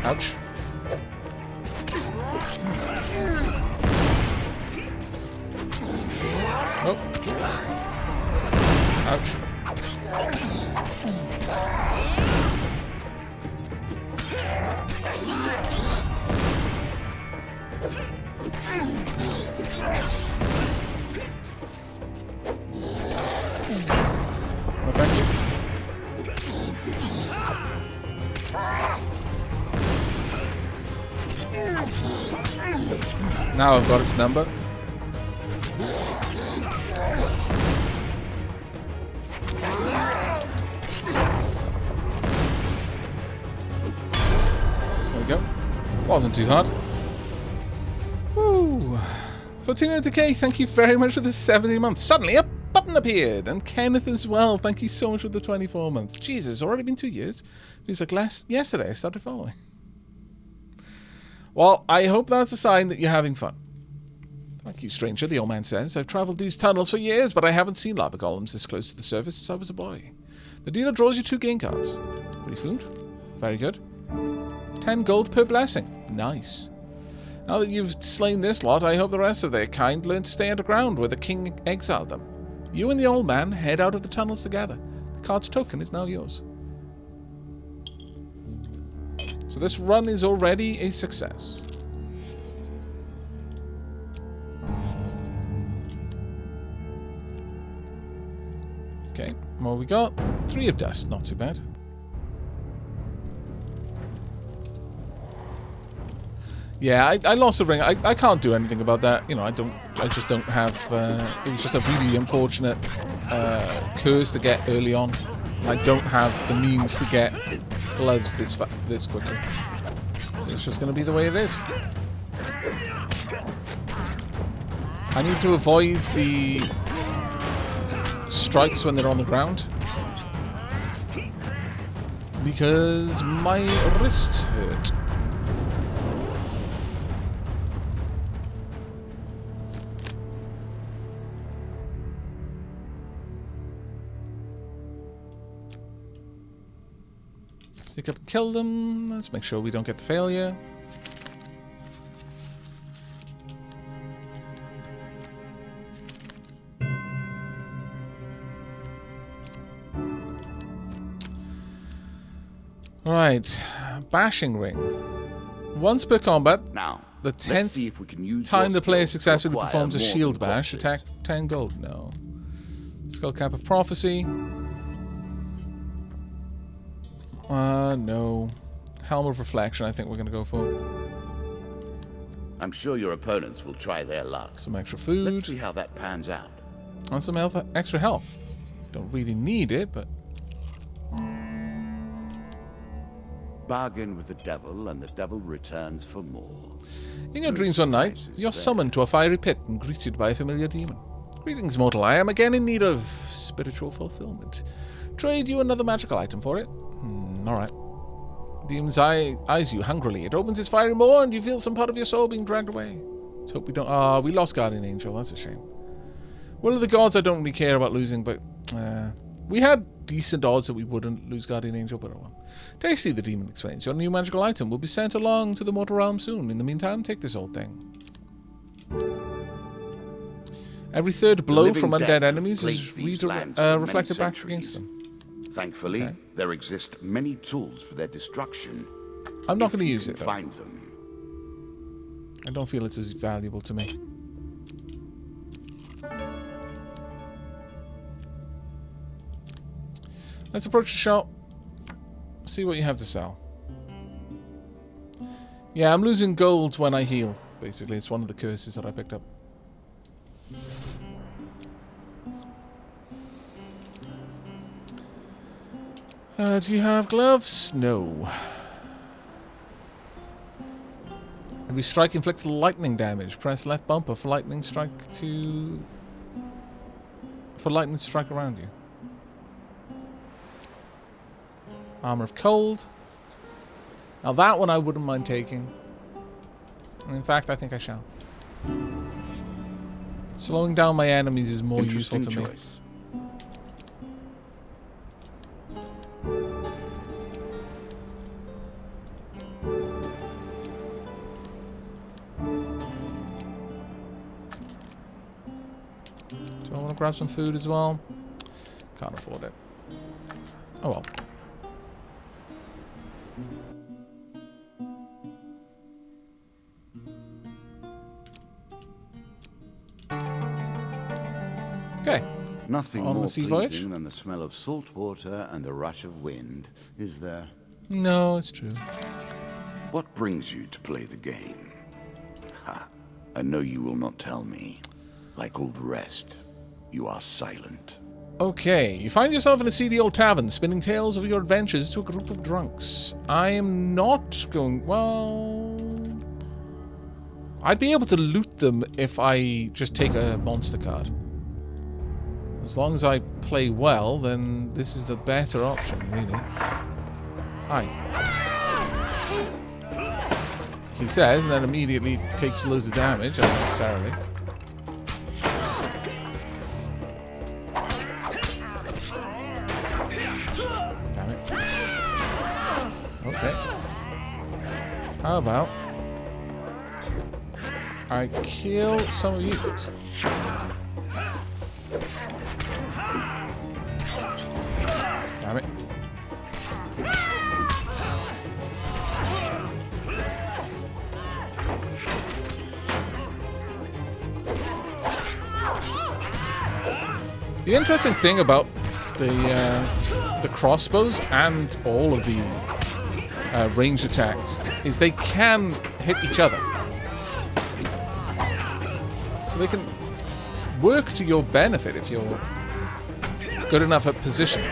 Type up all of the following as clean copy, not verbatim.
Ouch. Oh. Ouch. Oh, thank you. Now I've got its number. There we go. Wasn't too hard. Woo. Fortuna Decay, thank you very much for the 70 months. Suddenly a button appeared. And Kenneth as well. Thank you so much for the 24 months. Jesus, it's already been 2 years. Feels like yesterday I started following. Well, I hope that's a sign that you're having fun. Thank you, stranger, the old man says. I've travelled these tunnels for years, but I haven't seen lava golems this close to the surface since I was a boy. The dealer draws you 2 game cards. Pretty food. Very good. 10 gold per blessing. Nice. Now that you've slain this lot, I hope the rest of their kind learn to stay underground where the king exiled them. You and the old man head out of the tunnels together. The card's token is now yours. So this run is already a success. Okay, what we got? 3 of dust, not too bad. Yeah, I lost a ring. I can't do anything about that. You know, I just don't have. It was just a really unfortunate curse to get early on. I don't have the means to get gloves this quickly. So it's just going to be the way it is. I need to avoid the strikes when they're on the ground because my wrists hurt. Sneak up and kill them. Let's make sure we don't get the failure. Alright. Bashing ring. Once per combat, now, the 10th time the player successfully performs a shield bash, attack 10 gold. No. Skull Cap of Prophecy. No. Helm of Reflection, I think we're going to go for. I'm sure your opponents will try their luck. Some extra food. Let's see how that pans out. And some extra health. Don't really need it, but... Bargain with the devil, and the devil returns for more. In your dreams one night, you're summoned to a fiery pit and greeted by a familiar demon. Greetings, mortal. I am again in need of spiritual fulfillment. Trade you another magical item for it? Alright. The demon's eye eyes you hungrily. It opens its fiery maw and you feel some part of your soul being dragged away. Let's hope we don't... Ah, we lost Guardian Angel. That's a shame. One of the gods I don't really care about losing, but... we had decent odds that we wouldn't lose Guardian Angel, but oh well. Tasty, the demon explains. Your new magical item will be sent along to the mortal realm soon. In the meantime, take this old thing. Every third blow from undead enemies is reflected back against them. Thankfully, there exist many tools for their destruction. I'm not going to use it, though. Find them. I don't feel it's as valuable to me. Let's approach the shop. See what you have to sell. Yeah, I'm losing gold when I heal, basically. It's one of the curses that I picked up. Do you have gloves? No. Every strike inflicts lightning damage. Press left bumper for lightning strike around you. Armor of Cold. Now that one I wouldn't mind taking. And in fact, I think I shall. Slowing down my enemies is more useful to me. grab some food as well. Can't afford it. Oh well. Okay. Nothing On more the sea pleasing voyage? than the smell of salt water and the rush of wind, is there? No, it's true. What brings you to play the game? Ha! I know you will not tell me. Like all the rest, you are silent. Okay, you find yourself in a seedy old tavern, spinning tales of your adventures to a group of drunks. I am not going... well... I'd be able to loot them if I just take a monster card. As long as I play well, then this is the better option, really. Hi. He says, and then immediately takes loads of damage, unnecessarily. Damn it. Okay. How about I kill some of you? Damn it. The interesting thing about the crossbows and all of the ranged attacks is they can hit each other. So they can work to your benefit if you're good enough at position.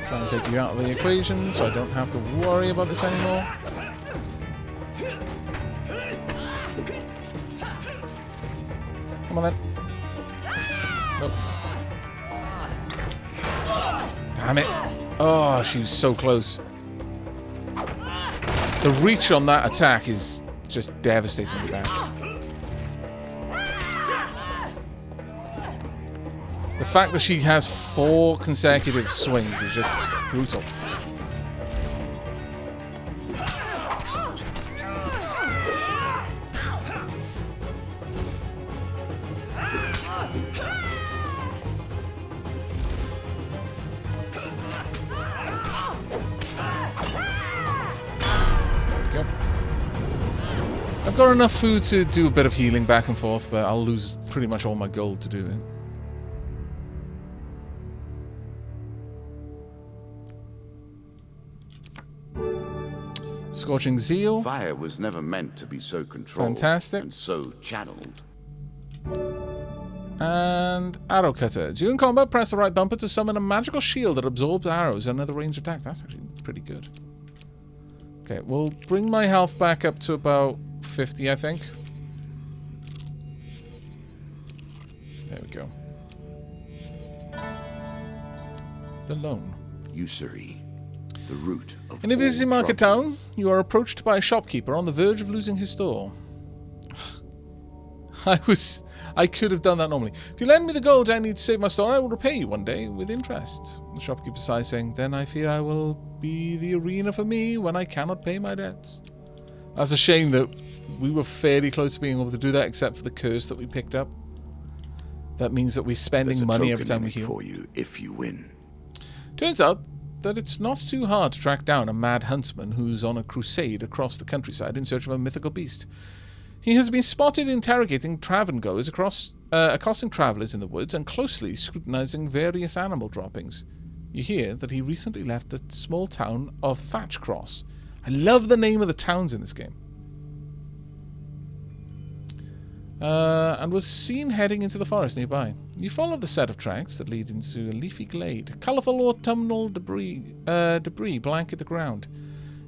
Try and take you out of the equation so I don't have to worry about this anymore. Come on then. Nope. Damn it. Oh, she was so close. The reach on that attack is just devastatingly bad. The fact that she has 4 consecutive swings is just brutal. I've got enough food to do a bit of healing back and forth, but I'll lose pretty much all my gold to do it. Scorching Zeal. Fire was never meant to be so controlled. Fantastic. And so channeled. And Arrow Cutter. During combat, press the right bumper to summon a magical shield that absorbs arrows and other ranged attacks. That's actually pretty good. Okay, we'll bring my health back up to about 50, I think. There we go. The loan. Usury. The root of In a busy all market trouble. town, you are approached by a shopkeeper on the verge of losing his store. I could have done that normally. If you lend me the gold I need to save my store, I will repay you one day with interest. The shopkeeper sighs, saying, then I fear I will be the arena for me when I cannot pay my debts. That's a shame that we were fairly close to being able to do that, except for the curse that we picked up. That means that we're spending money every time we heal. For you if you win. Turns out that it's not too hard to track down a mad huntsman who's on a crusade across the countryside in search of a mythical beast. He has been spotted interrogating tavern goers accosting travellers in the woods and closely scrutinising various animal droppings. You hear that he recently left the small town of Thatchcross. I love the name of the towns in this game. And was seen heading into the forest nearby. You follow the set of tracks that lead into a leafy glade. Colourful autumnal debris blanket the ground.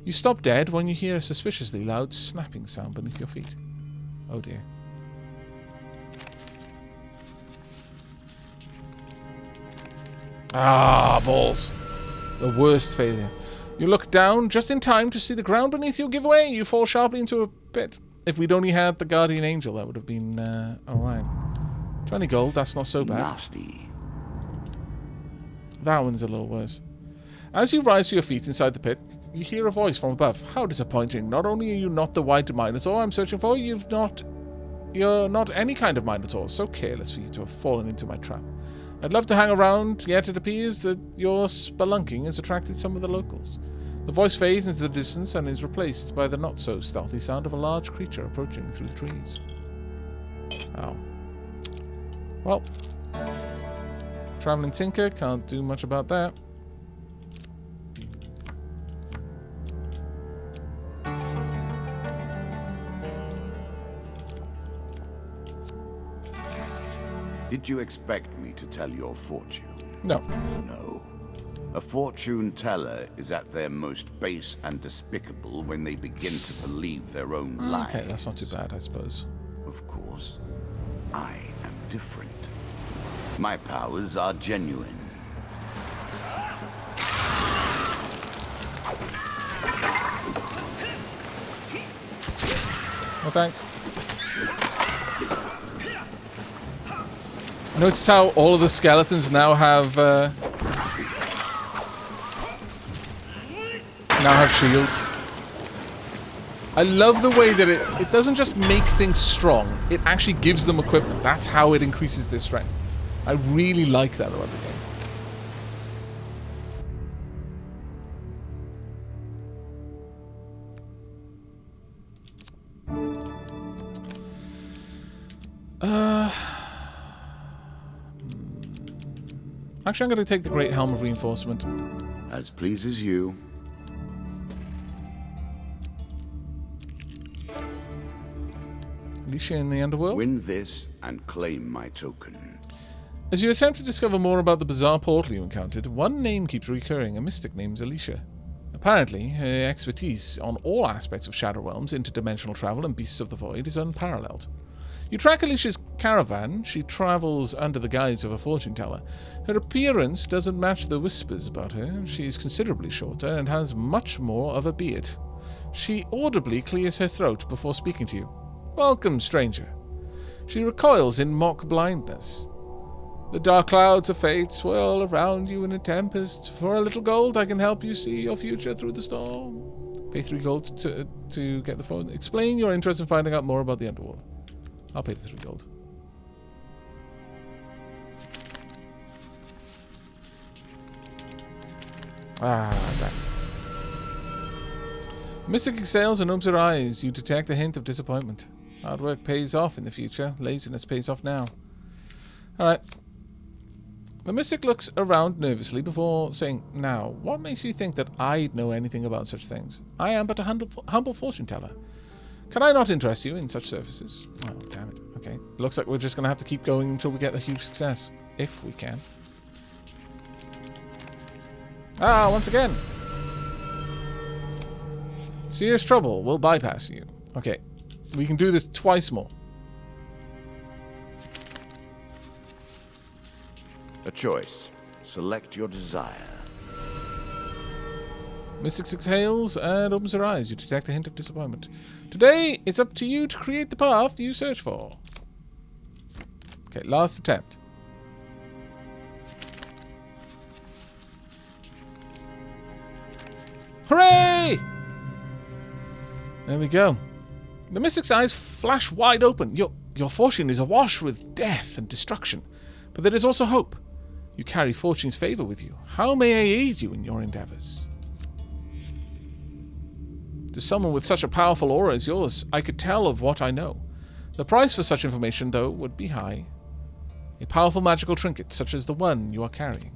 You stop dead when you hear a suspiciously loud snapping sound beneath your feet. Oh dear. Ah, balls. The worst failure. You look down just in time to see the ground beneath you give way. You fall sharply into a pit. If we'd only had the guardian angel, that would have been alright. 20 gold, that's not so bad. Nasty. That one's a little worse. As you rise to your feet inside the pit, you hear a voice from above. How disappointing. Not only are you not the white Minotaur I'm searching for, you're not any kind of Minotaur. So careless for you to have fallen into my trap. I'd love to hang around, yet it appears that your spelunking has attracted some of the locals. The voice fades into the distance and is replaced by the not-so-stealthy sound of a large creature approaching through the trees. Oh. Well. Traveling Tinker, can't do much about that. Did you expect me to tell your fortune? No. No. A fortune teller is at their most base and despicable when they begin to believe their own lies. Okay, that's not too bad, I suppose. Of course, I am different. My powers are genuine. No thanks. Notice how all of the skeletons now have shields. I love the way that it doesn't just make things strong, it actually gives them equipment. That's how it increases their strength. I really like that about the game. Actually, I'm going to take the Great Helm of Reinforcement. As pleases you. Alicia in the underworld. Win this and claim my token. As you attempt to discover more about the bizarre portal you encountered, one name keeps recurring, a mystic named Alicia. Apparently, her expertise on all aspects of Shadow Realms, interdimensional travel, and beasts of the void is unparalleled. You track Alicia's caravan. She travels under the guise of a fortune teller. Her appearance doesn't match the whispers about her. She's considerably shorter and has much more of a beard. She audibly clears her throat before speaking to you. Welcome, stranger. She recoils in mock blindness. The dark clouds of fate swirl around you in a tempest. For a little gold, I can help you see your future through the storm. Pay 3 gold to get the phone. Explain your interest in finding out more about the underworld. I'll pay the 3 gold. Damn. Mystic exhales and opens her eyes. You detect a hint of disappointment. Hard work pays off in the future. Laziness pays off now. Alright. The mystic looks around nervously before saying, Now, what makes you think that I'd know anything about such things? I am but a humble fortune teller. Can I not interest you in such services? Oh, damn it. Okay. Looks like we're just going to have to keep going until we get a huge success. If we can. Once again. Serious trouble. We'll bypass you. Okay. We can do this twice more. A choice. Select your desire. Mystic exhales and opens her eyes. You detect a hint of disappointment. Today, it's up to you to create the path you search for. Okay, last attempt. Hooray! There we go. The mystic's eyes flash wide open. Your fortune is awash with death and destruction. But there is also hope. You carry fortune's favor with you. How may I aid you in your endeavors? To someone with such a powerful aura as yours, I could tell of what I know. The price for such information, though, would be high. A powerful magical trinket, such as the one you are carrying.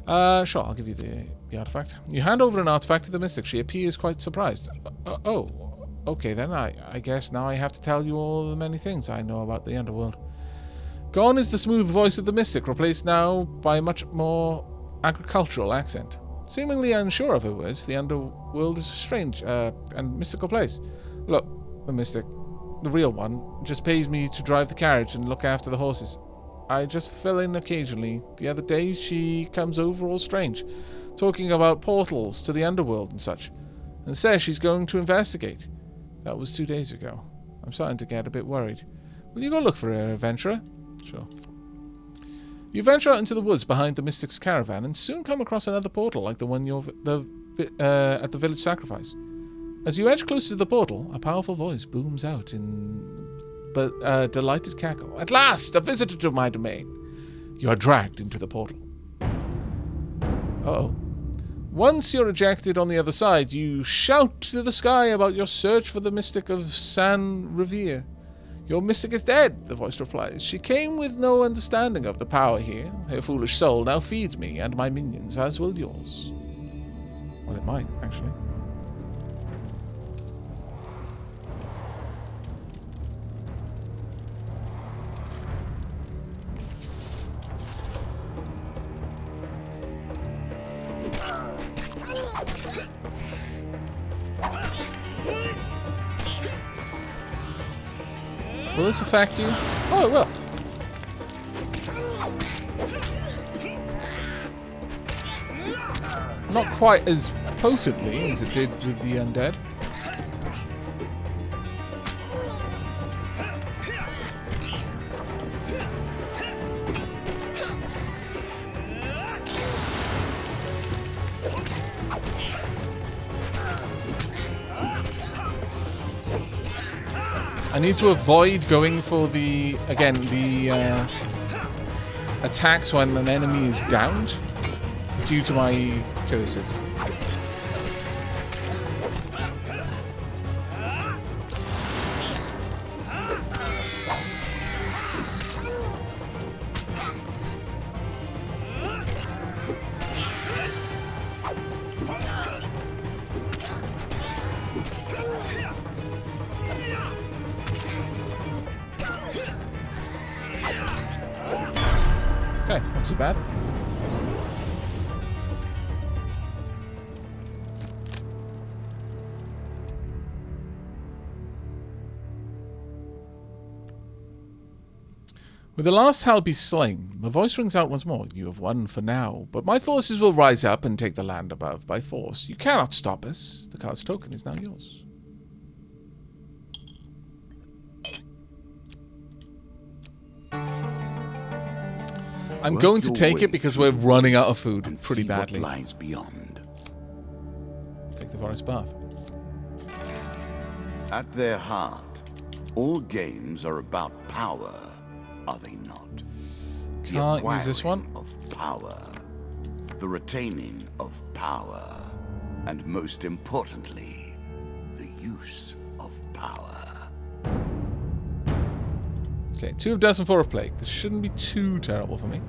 Sure, I'll give you the artifact. You hand over an artifact to the mystic. She appears quite surprised. Okay then, I guess now I have to tell you all the many things I know about the underworld. Gone is the smooth voice of the mystic, replaced now by a much more agricultural accent. Seemingly unsure of her words, the underworld is a strange and mystical place. Look, the mystic, the real one, just pays me to drive the carriage and look after the horses. I just fill in occasionally. The other day she comes over all strange, talking about portals to the underworld and such, and says she's going to investigate. That was 2 days ago. I'm starting to get a bit worried. Will you go look for her, adventurer? Sure. You venture out into the woods behind the Mystic's caravan and soon come across another portal like the one at the village sacrifice. As you edge closer to the portal, a powerful voice booms out in a delighted cackle. At last, a visitor to my domain. You are dragged into the portal. Uh-oh. Once you're ejected on the other side, you shout to the sky about your search for the Mystic of San Revere. Your mystic is dead, the voice replies. She came with no understanding of the power here. Her foolish soul now feeds me and my minions, as will yours. Well, it might, actually. Will this affect you? Oh, it will. Not quite as potently as it did with the undead. I need to avoid going for the attacks when an enemy is downed due to my curses. Okay, not too bad. With the last Halby slain, the voice rings out once more. You have won for now, but my forces will rise up and take the land above by force. You cannot stop us. The card's token is now yours. I'm going to take it because we're running out of food pretty badly. What lies beyond. Take the forest path. At their heart, all games are about power, are they not? Can't use this one. Of power, the retaining of power, and most importantly, the use of power. Okay, 2 of Death and 4 of Plague. This shouldn't be too terrible for me.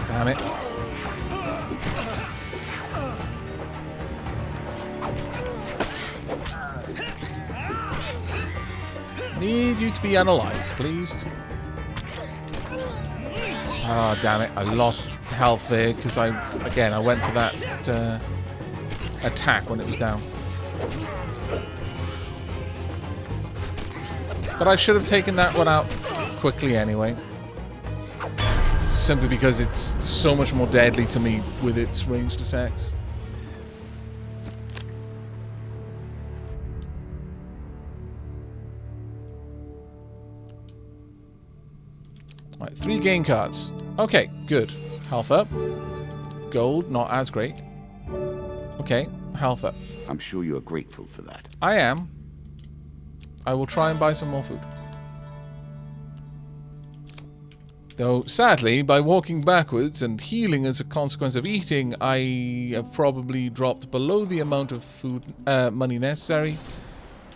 Damn it. Need you to be unalived, please. Oh, damn it. I lost health there because I went for that attack when it was down. But I should have taken that one out quickly anyway. Simply because it's so much more deadly to me with its ranged attacks. Right, 3 gain cards. Okay, good. Health up. Gold, not as great. Okay, health up. I'm sure you are grateful for that. I am. I will try and buy some more food. Though, sadly, by walking backwards and healing as a consequence of eating, I have probably dropped below the amount of food money necessary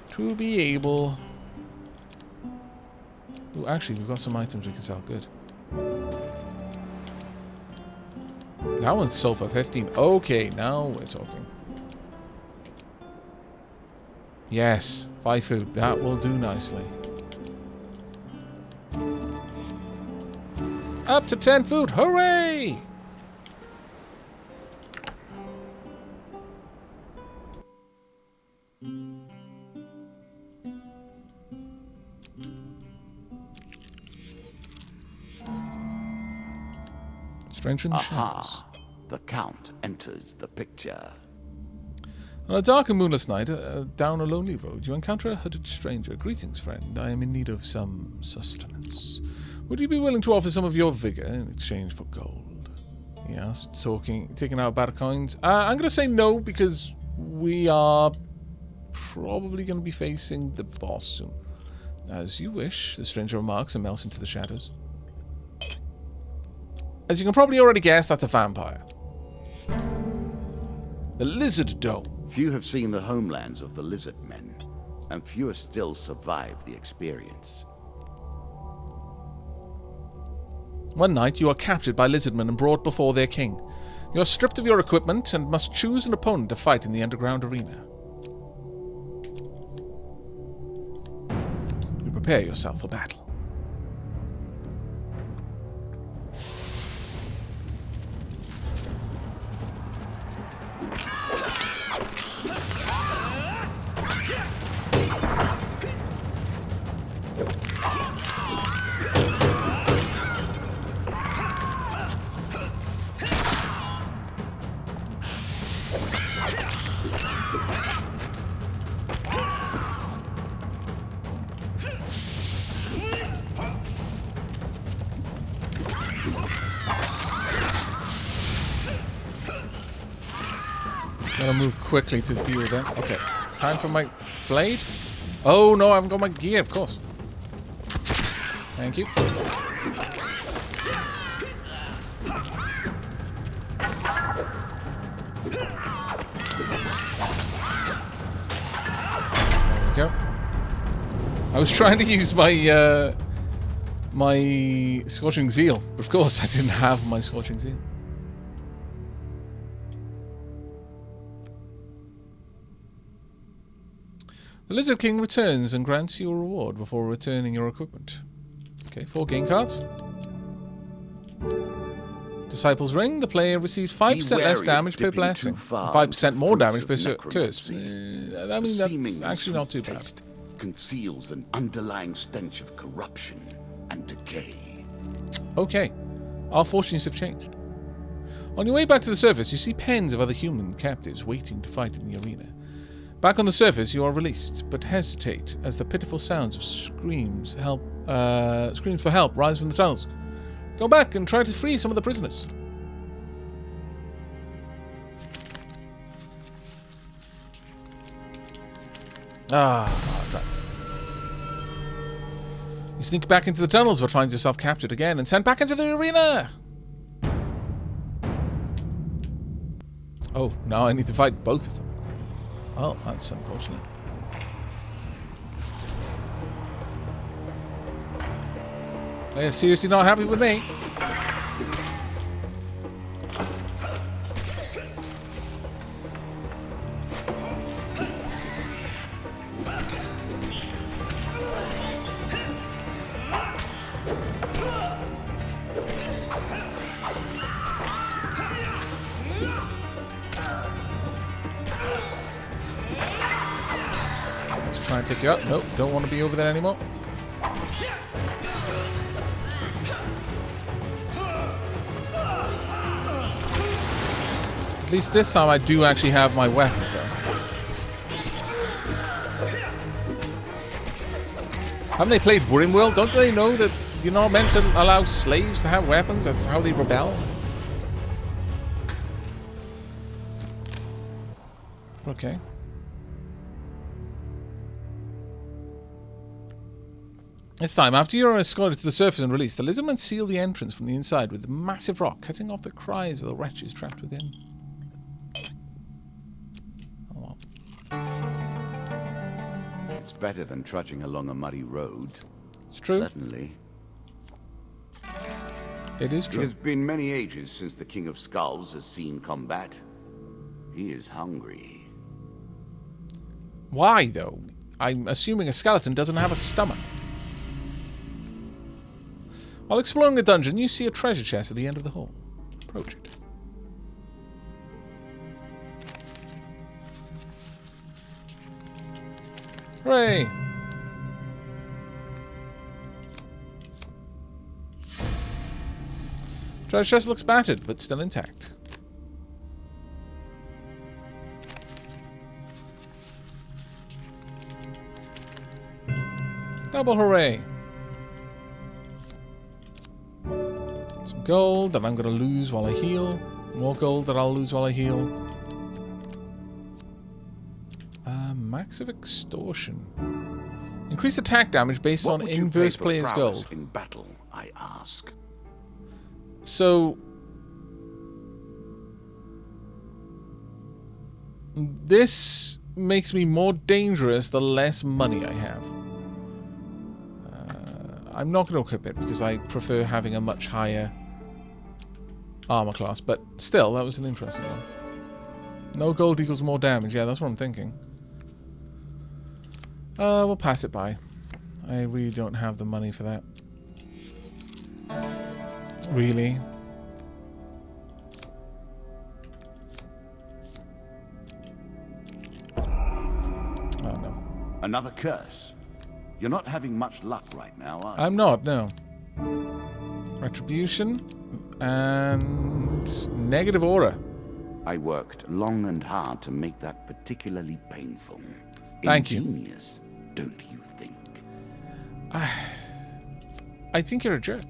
to be able... Ooh, actually, we've got some items we can sell. Good. That one's sold for 15. Okay, now we're talking. Yes, 5 food. That will do nicely. Up to 10 food. Hooray! Stranger in the shadows. Aha! The Count enters the picture. On a dark and moonless night, down a lonely road, you encounter a hooded stranger. Greetings, friend. I am in need of some sustenance. Would you be willing to offer some of your vigor in exchange for gold? He asked, taking out a bag of coins. I'm going to say no, because we are probably going to be facing the boss soon. As you wish, the stranger remarks and melts into the shadows. As you can probably already guess, that's a vampire. The Lizard Dome. Few have seen the homelands of the lizardmen, and fewer still survive the experience. One night, you are captured by lizardmen and brought before their king. You are stripped of your equipment and must choose an opponent to fight in the underground arena. You prepare yourself for battle. Gotta move quickly to deal with them. Okay, time for my blade. Oh no, I haven't got my gear, of course. Thank you. There we go. I was trying to use my my Scorching Zeal, but of course I didn't have my Scorching Zeal. The Lizard King returns and grants you a reward before returning your equipment. Okay, 4 game cards. Disciples Ring. The player receives 5% less damage per blessing, 5% more damage per curse. I mean, that's actually not too bad. Conceals an underlying stench of corruption and decay. Okay, our fortunes have changed. On your way back to the surface, you see pens of other human captives waiting to fight in the arena. Back on the surface, you are released, but hesitate as the pitiful sounds of screams for help rise from the tunnels. Go back and try to free some of the prisoners. Right. You sneak back into the tunnels, but find yourself captured again and sent back into the arena. Oh, now I need to fight both of them. Well, that's unfortunate. They're seriously not happy with me. Try and take you up. Nope, don't want to be over there anymore. At least this time I do actually have my weapons though. Haven't they played World? Don't they know that you're not meant to allow slaves to have weapons? That's how they rebel. Okay. This time, after you're escorted to the surface and released, the lizardmen seal the entrance from the inside with a massive rock, cutting off the cries of the wretches trapped within. Oh well. It's better than trudging along a muddy road. It's true. Certainly. It is true. It has been many ages since the King of Skulls has seen combat. He is hungry. Why, though? I'm assuming a skeleton doesn't have a stomach. While exploring the dungeon, you see a treasure chest at the end of the hall. Approach it. Hooray! Treasure chest looks battered, but still intact. Double hooray! Some gold that I'm going to lose while I heal. More gold that I'll lose while I heal. Max of extortion. Increase attack damage based on inverse player's gold. In battle, I ask. So this makes me more dangerous the less money I have. I'm not going to equip it because I prefer having a much higher armor class, but still, that was an interesting one. No gold equals more damage. Yeah, that's what I'm thinking. We'll pass it by. I really don't have the money for that. Really? Oh, no. Another curse. You're not having much luck right now, are you? I'm not, no. Retribution and negative aura. I worked long and hard to make that particularly painful. Thank you. Ingenious, don't you think? I think you're a jerk.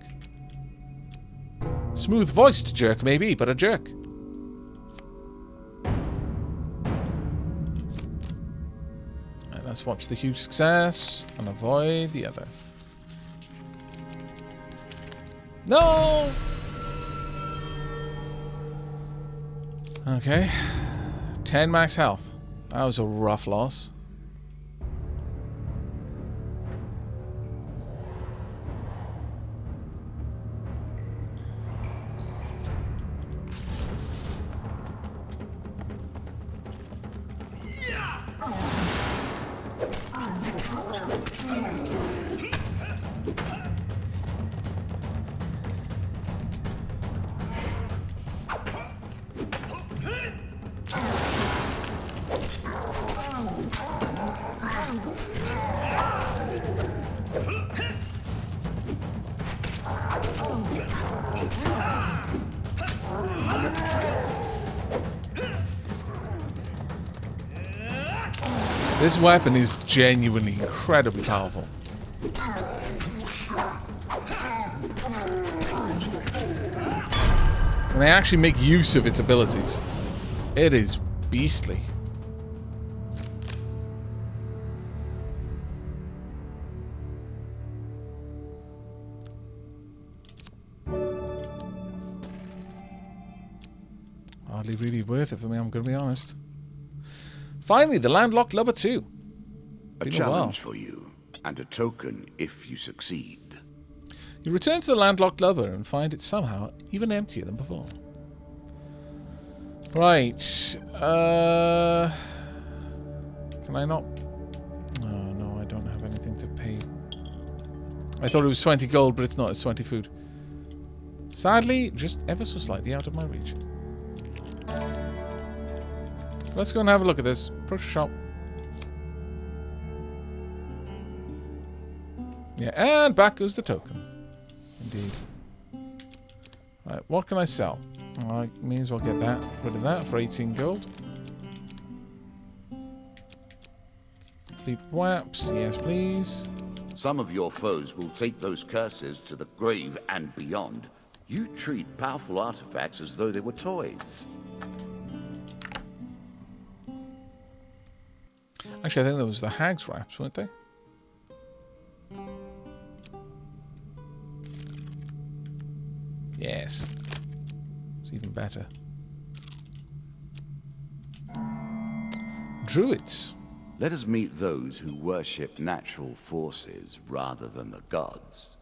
Smooth-voiced jerk, maybe, but a jerk. And let's watch the huge success and avoid the other. No! Okay. 10 max health. That was a rough loss. This weapon is genuinely incredibly powerful. And they actually make use of its abilities. It is beastly. Hardly really worth it for me, I'm going to be honest. Finally, the landlocked lubber 2. A challenge for you, and a token if you succeed. You return to the landlocked lubber and find it somehow even emptier than before. Right. Can I not? Oh, no, I don't have anything to pay. I thought it was 20 gold, but it's not. It's 20 food. Sadly, just ever so slightly out of my reach. Let's go and have a look at this. Approach the shop. Yeah, and back goes the token. Indeed. Right, what can I sell? I may as well get that. Rid of that for 18 gold. Fleet waps. Yes, please. Some of your foes will take those curses to the grave and beyond. You treat powerful artifacts as though they were toys. Actually, I think that was the hag's wraps, weren't they? Yes. It's even better. Druids. Let us meet those who worship natural forces rather than the gods.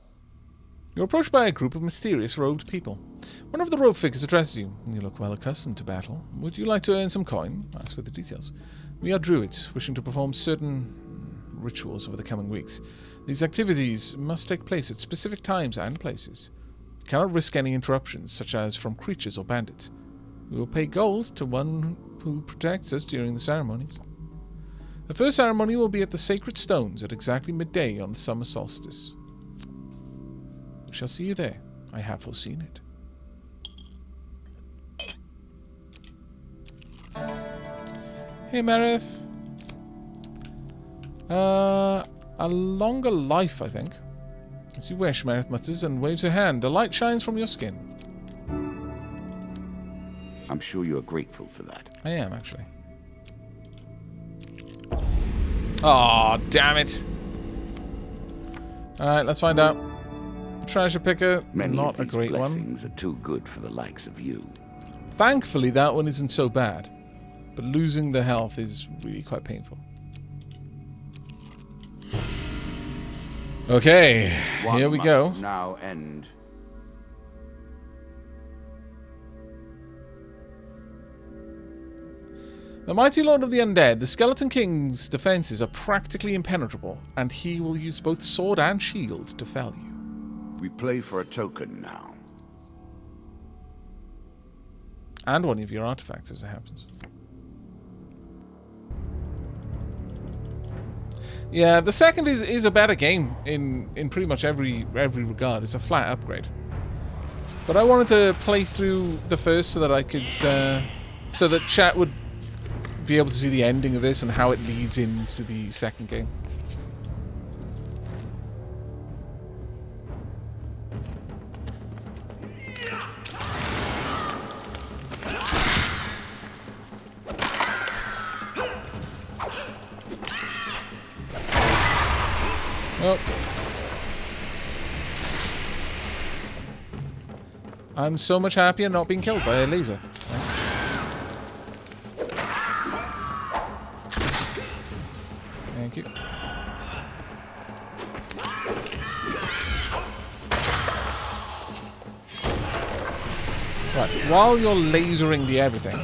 You're approached by a group of mysterious robed people. One of the robed figures addresses you. You look well accustomed to battle. Would you like to earn some coin? Ask for the details. We are druids, wishing to perform certain rituals over the coming weeks. These activities must take place at specific times and places. We cannot risk any interruptions, such as from creatures or bandits. We will pay gold to one who protects us during the ceremonies. The first ceremony will be at the Sacred Stones at exactly midday on the summer solstice. We shall see you there. I have foreseen it. Hey, Merith. A longer life, I think. As you wish, Merith mutters and waves her hand. The light shines from your skin. I'm sure you are grateful for that. I am, actually. Aw, damn it. Alright, let's find out. Treasure picker, Many not of a these great one. blessings are too good for the likes of you. Thankfully, that one isn't so bad. But losing the health is really quite painful. Okay, here we go. Now end. The mighty lord of the undead, the Skeleton King's defenses are practically impenetrable, and he will use both sword and shield to fell you. We play for a token now. And one of your artifacts, as it happens. Yeah, the second is a better game in pretty much every regard. It's a flat upgrade. But I wanted to play through the first so that I could, so that chat would be able to see the ending of this and how it leads into the second game. Oh. I'm so much happier not being killed by a laser. Thank you. Right, while you're lasering the everything...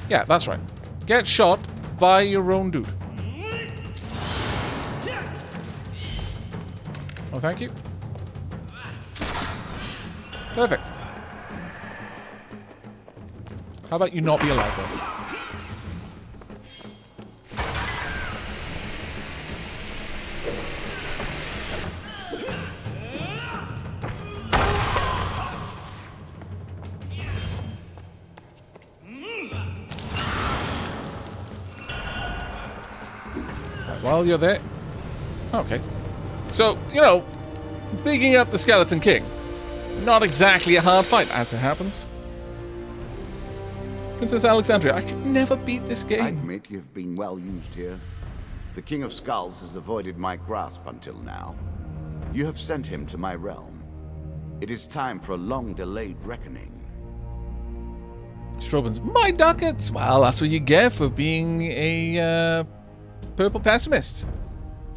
Yeah, that's right. Get shot by your own dude. Oh, thank you. Perfect. How about you not be alive then? Right, while you're there... Okay. So, you know, bigging up the Skeleton King. Not exactly a hard fight, as it happens. Princess Alexandria, I could never beat this game. I admit you've been well used here. The King of Skulls has avoided my grasp until now. You have sent him to my realm. It is time for a long-delayed reckoning. Strobin's, my ducats! Well, that's what you get for being a purple pessimist.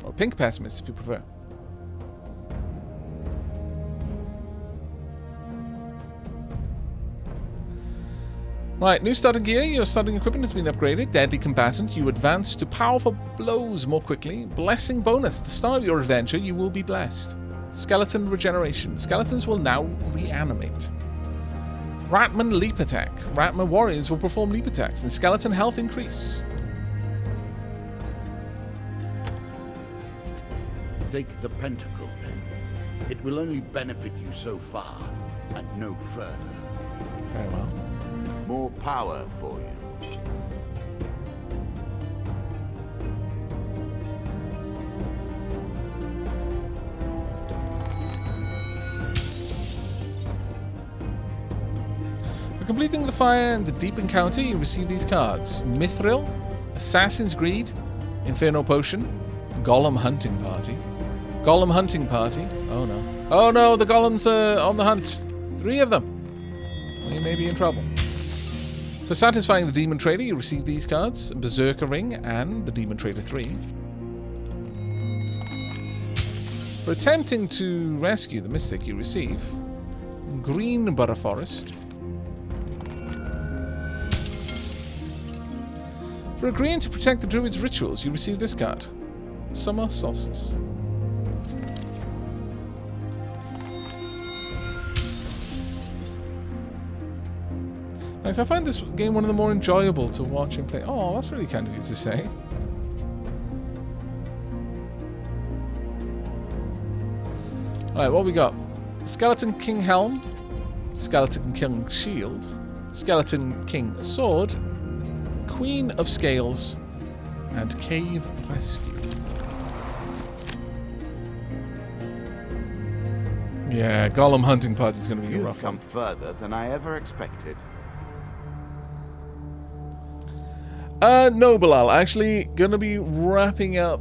Or pink pessimist, if you prefer. Right, new starting gear. Your starting equipment has been upgraded. Deadly combatant. You advance to powerful blows more quickly. Blessing bonus. At the start of your adventure, you will be blessed. Skeleton regeneration. Skeletons will now reanimate. Ratman leap attack. Ratman warriors will perform leap attacks and skeleton health increase. Take the pentacle, then. It will only benefit you so far, and no further. Very well. More power for you. For completing the fire and the deep encounter, you receive these cards. Mithril, Assassin's Greed, Inferno Potion, Golem Hunting Party. Golem Hunting Party. Oh no. Oh no, the golems are on the hunt. 3 of them. We may be in trouble. For satisfying the Demon Trader, you receive these cards. Berserker Ring and the Demon Trader 3. For attempting to rescue the Mystic, you receive Green Butter Forest. For agreeing to protect the Druid's rituals, you receive this card. Summer Solstice. Thanks, I find this game one of the more enjoyable to watch and play. Oh, that's really kind of you to say. Alright, what we got? Skeleton King Helm, Skeleton King Shield, Skeleton King Sword, Queen of Scales, and Cave Rescue. Yeah, Golem hunting party is going to be a You've rough come one. further than I ever expected. No, Bilal, actually going to be wrapping up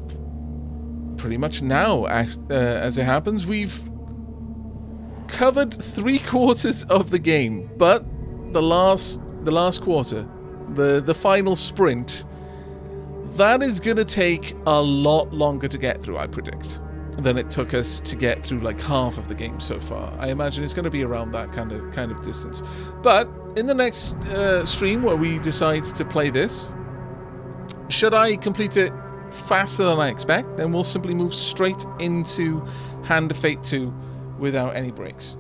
pretty much now, as it happens. We've covered 3/4 of the game, but the last quarter, the final sprint, that is going to take a lot longer to get through, I predict, than it took us to get through like half of the game so far. I imagine it's going to be around that kind of distance. But in the next stream where we decide to play this, should I complete it faster than I expect, then we'll simply move straight into Hand of Fate 2 without any breaks.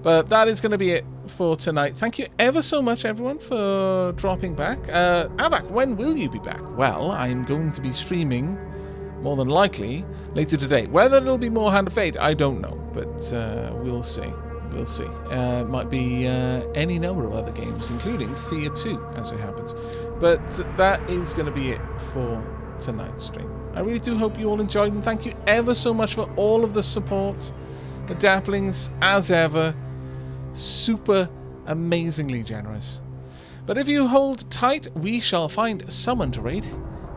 But that is going to be it for tonight. Thank you ever so much, everyone, for dropping back. Aavak, when will you be back? Well, I'm going to be streaming, more than likely, later today. Whether it'll be more Hand of Fate, I don't know. But we'll see. We'll see. It might be any number of other games, including Thea 2, as it happens. But that is going to be it for tonight's stream. I really do hope you all enjoyed, and thank you ever so much for all of the support. The Dapplings, as ever, super amazingly generous. But if you hold tight, we shall find someone to raid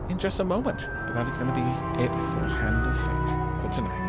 in just a moment. But that is going to be it for Hand of Fate for tonight.